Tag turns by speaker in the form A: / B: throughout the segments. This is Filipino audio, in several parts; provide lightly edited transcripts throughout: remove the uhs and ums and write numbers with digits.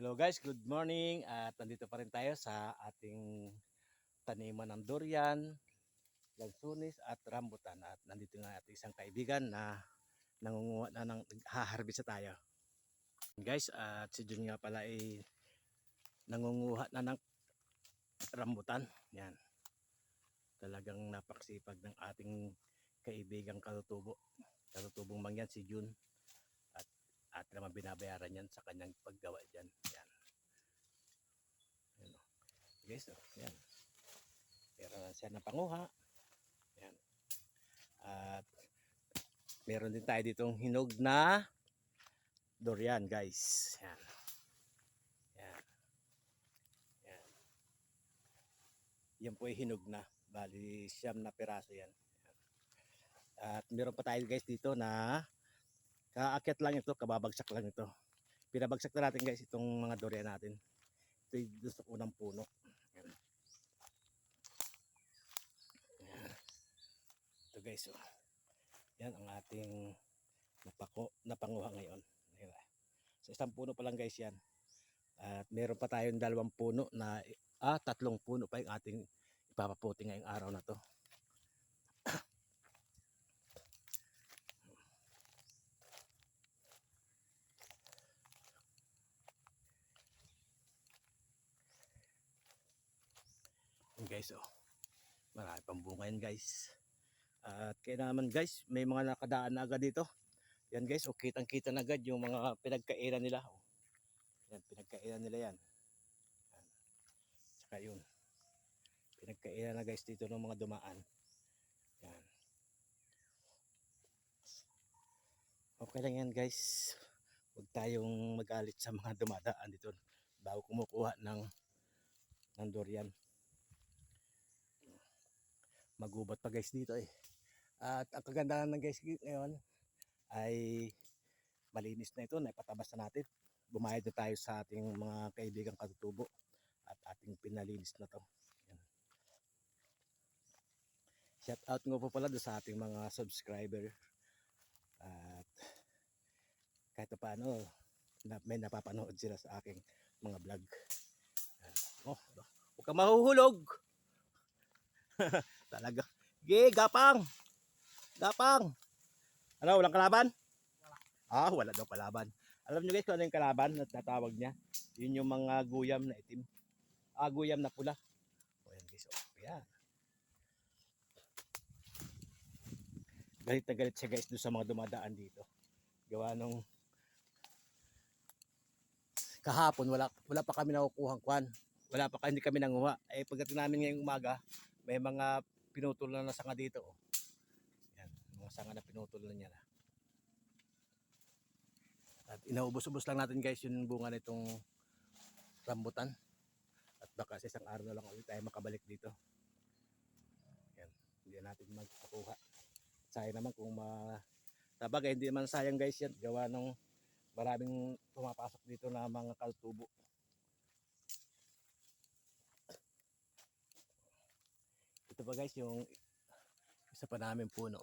A: Hello guys, good morning at nandito pa rin tayo sa ating taniman ng durian, lansunis at rambutan at nandito nga ating isang kaibigan na nangunguha na ng haharbisa tayo. Guys, at si Jun nga pala ay nangunguha na ng rambutan. Yan. Talagang napaksipag ng ating kaibigang katutubo. Katutubong mangyan si Jun at naman binabayaran yan sa kanyang paggawa dyan. Yan. Yan. Guys, yan. Meron na siya ng panguha. Yan. At meron din tayo ditong hinog na durian, guys. Yan. Yan. Yan. Yan po ay hinog na. Bali, 9 na piraso yan. Yan. At meron pa tayo guys dito na kaakyat lang ito, kababagsak lang ito. Pinabagsak na natin guys itong mga durian natin. Ito ay doon sa unang puno. Yan. Yan. Ito guys, oh. Yan ang ating napanguha ngayon. Sa isang puno pa lang guys yan. At meron pa tayong 2 puno na 3 puno pa yung ating ipapaputi ngayong araw na to. Guys, oh. Marami pang bunga yan guys. At kaya naman guys, may mga nakadaan na agad dito. Yan guys, oh, kitang-kita na agad yung mga pinagkainan nila. Oh. Yan, pinagkainan nila yan. Yan. Tsaka yun. Pinagkainan na guys dito ng mga dumaan. Yan. Okay lang yan guys. Huwag tayong magalit sa mga dumadaan dito bago kumukuha ng durian. Magubat pa guys dito eh. At ang kagandahan ng guys ngayon ay malinis na ito, naipatabas na natin. Bumayad na tayo sa ating mga kaibigang katutubo at ating pinalinis na to. Yan. Shout out nga po pala doon sa ating mga subscriber at kahit paano may napapanood sila sa aking mga vlog. Yan. Oh, huwag kang mahuhulog. Talaga. Gapang! Gapang! Ano, walang kalaban? Wala daw kalaban. Alam nyo guys kung ano yung kalaban na tatawag niya? Yun yung mga guyam na itim. Guyam na pula. O yan guys. Yan. Galit na galit siya guys doon sa mga dumadaan dito. Gawa nung kahapon wala pa kami nakukuhang kwan. Hindi kami nanguha. Pagdating namin ngayong umaga, may mga pinutol na sanga dito. Oh. Yan, mga sanga na pinutol na niya na. At inaubos-ubos lang natin guys yung bunga nitong rambutan. At baka sa isang araw na lang ulit tayo makabalik dito. Yan, hindi natin magpakuha. Sayang naman kung sabagay, hindi naman sayang guys yan. Gawa ng maraming pumapasok dito na mga kaltubo. Ito pa guys yung isa pa namin puno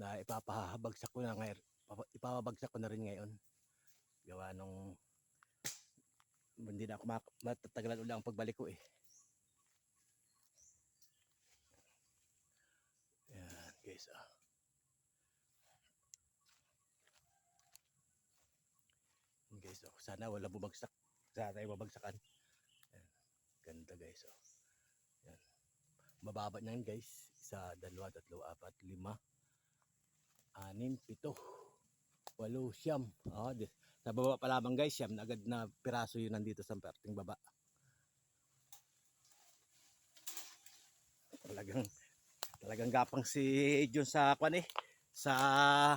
A: na ipapabagsak ko na ngayon. Ipapabagsak ko na rin ngayon. Gawa nung hindi na ako matatagalan ulit ang pagbalik ko eh. Yan guys. Yan guys. Sana wala bumagsak. Sana tayo babagsakan. Yan. Ganda guys. Yan. Mababa na yan guys. 1, 2, 3, 4, 5, 6, 7, 8, 9. Sa baba pa lamang guys, 9 na agad na piraso yun nandito sa perting baba. Talagang gapang si Jun sa kwan eh. Sa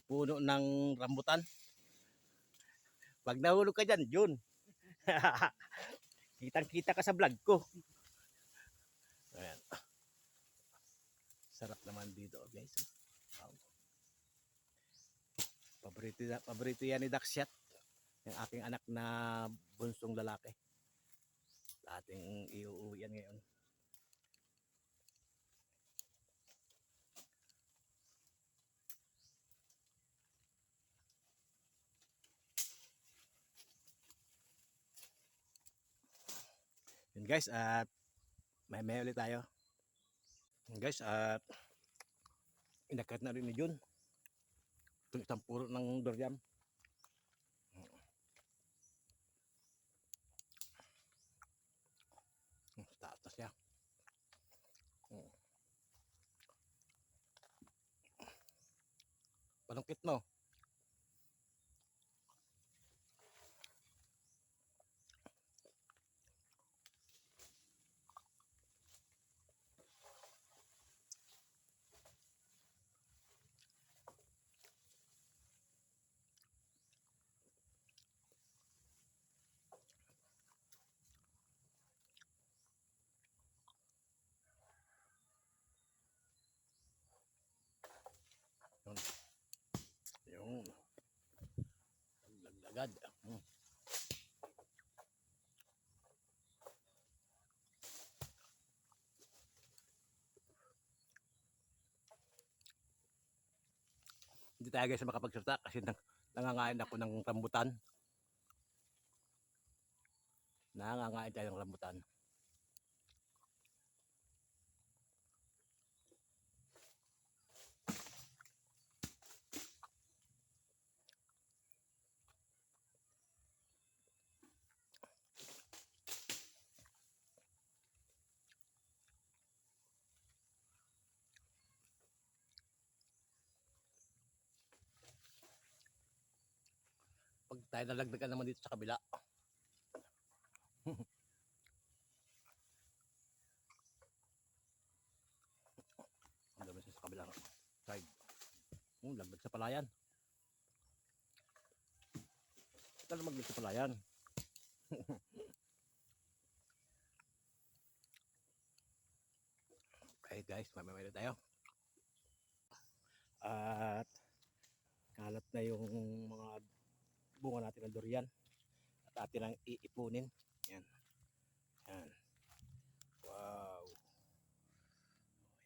A: puno ng rambutan. Pag nahulog ka dyan, Jun. Kitang-kita ka sa vlog ko. Ayan. Sarap naman dito guys. Wow. Paborito yan ni Daxyat. Yung aking anak na bunsong lalaki. Ating iuuwi yan ngayon. Guys, at may ulit tayo. Guys, at inakat na rin ni Jun. Itong isang puro ng durian. Taas na siya. Palungkit no? Yun. Lagad. Hindi tayo guys makapagsalita kasi nangangain ako ng rambutan. Nangangain tayo ng rambutan. Pag tayo nalagdagan naman dito sa kabila. Ang dami sa kabila side. Lagdag sa palayan. Ito na maglag sa palayan. Okay guys, mamaya tayo. At kalat na yung mga bunga natin ng durian. At atin lang iipunin. Yan. Yan. Wow.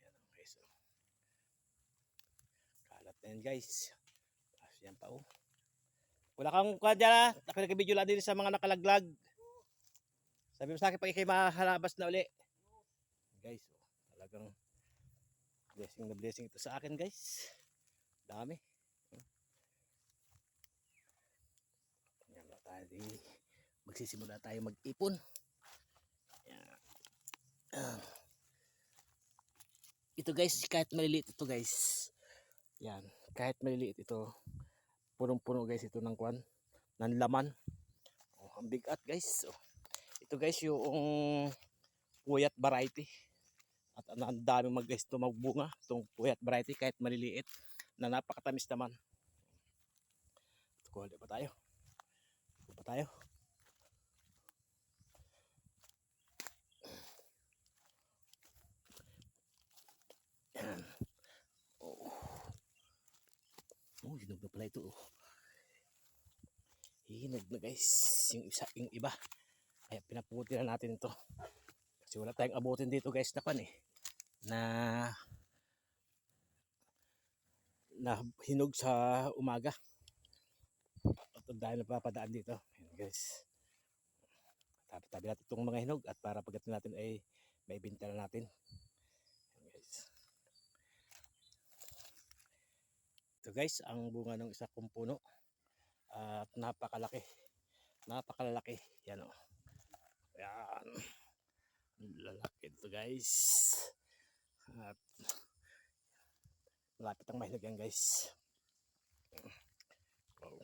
A: Yan okay so. Kalat na yan guys. Yan pa oh. Wala kang kuha dyan ha. Ako nag-video lang din sa mga nakalaglag. Sabi mo sa akin pag ikay mahalabas na uli. Guys, oh, talagang blessing na blessing ito sa akin guys. Dami. Yan na tayo. Magsisimula tayo mag-ipon. Yan. Ito guys, kahit maliliit ito guys. Yan, kahit maliliit ito. Punong-puno guys ito ng kwan, ng laman. Oh, ang bigat guys. Oh. Ito guys yung puyat variety. At ang dami guys ito magbunga. Itong puyat variety kahit maliliit na napakatamis naman. Kuha pa tayo. Kuha pa tayo. Yan. Oh. Oh, hinog na pala ito. Oh. Hinog na guys. Yung iba. Kaya pinaputi na natin ito. Kasi wala tayong abutin dito guys na pan eh. Na hinog sa umaga. At dahil napapadaan dito. Ayan guys. Tabi natin itong mga hinog at para pagdating natin ay may binta na natin. Ayan guys. Ito guys ang bunga ng isa kong puno. At napakalaki. Napakalaki. Yan o. Ayan. Lalaki ito guys. At malapit ang mahinog yan guys. Wow.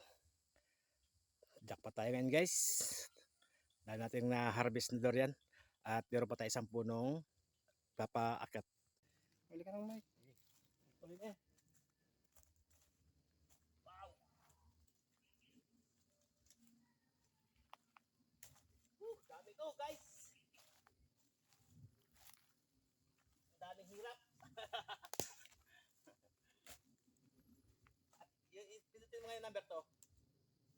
A: Jackpot tayo ngayon guys. Dahil natin na-harvest na durian. At meron pa tayo isang punong papaakyat. Huli ka ng mic. Huli na. Wow. Dami to guys. Daming hirap. At pinutin mo ngayon number to.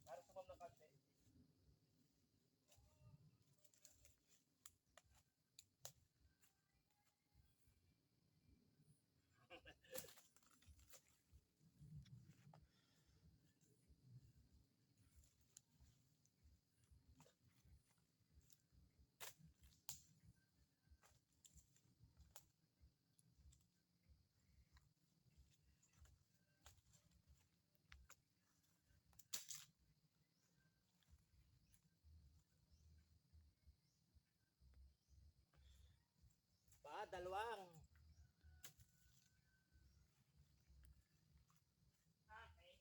A: Para sumam ng konti. dalawang. Okay.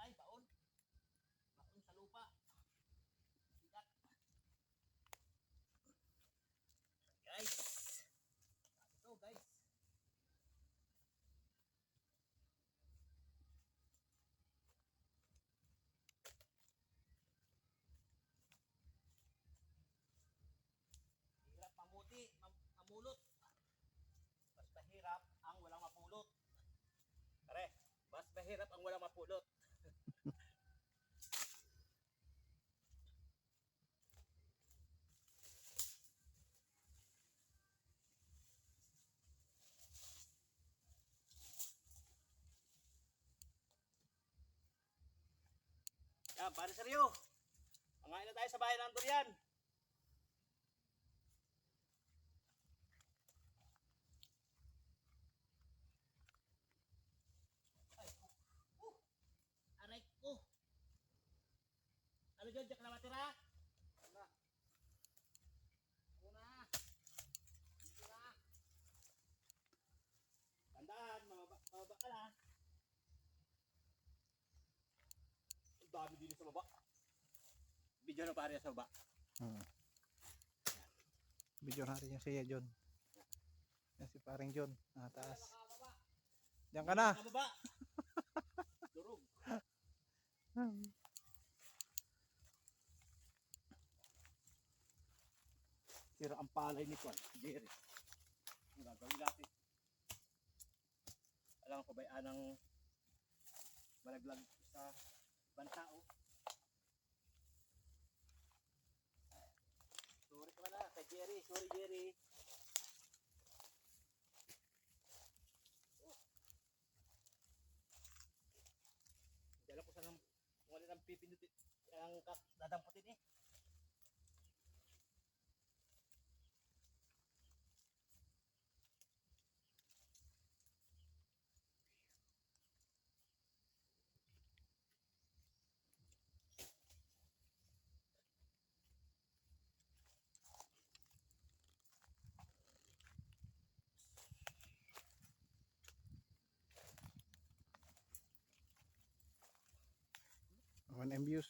A: Maulay, baon. Baon sa lupa. Bigat. Guys. Ito guys. Hirap mamulot. Mas mahirap ang walang mapulot. Pare, mas mahirap ang walang mapulot. Yan, pare seryo. Mangain na tayo sa bahay ng durian. Ay, aray ko. Ano dyan, Jack na matira? Una. Una. Dito na. Tandaan, mababa ka na. Ang dami din sa baba. Video na pare sa baba.
B: Video natin yung siya John. Yan si paring John. Taas. Diyan ka na.
A: Nakababa. Durog. Sira ang palay ni Kwan, Jerry. Ang gagawin natin. Alam ko ba anang malaglag sa bantao? Sorry ka na kay Jerry. Sorry Jerry. Hindi alam ko saan ang wala ng pipindutin ang dadamputin eh.
B: One M views.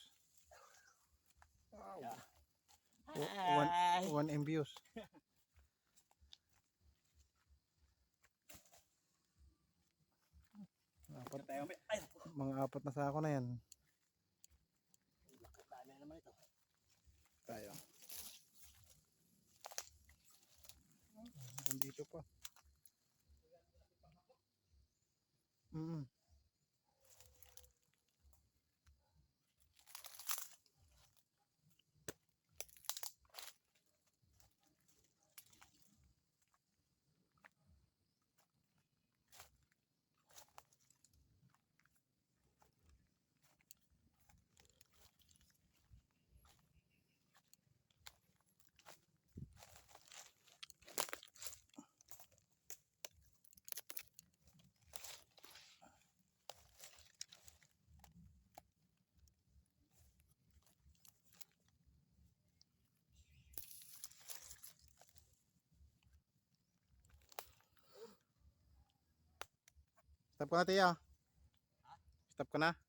B: Wow.
A: Yeah.
B: One M views. Mga apat na sako na yan.
A: Dami naman ito.
B: Tayo. Nandito pa. Stop ko na tiyo. Stop ko na.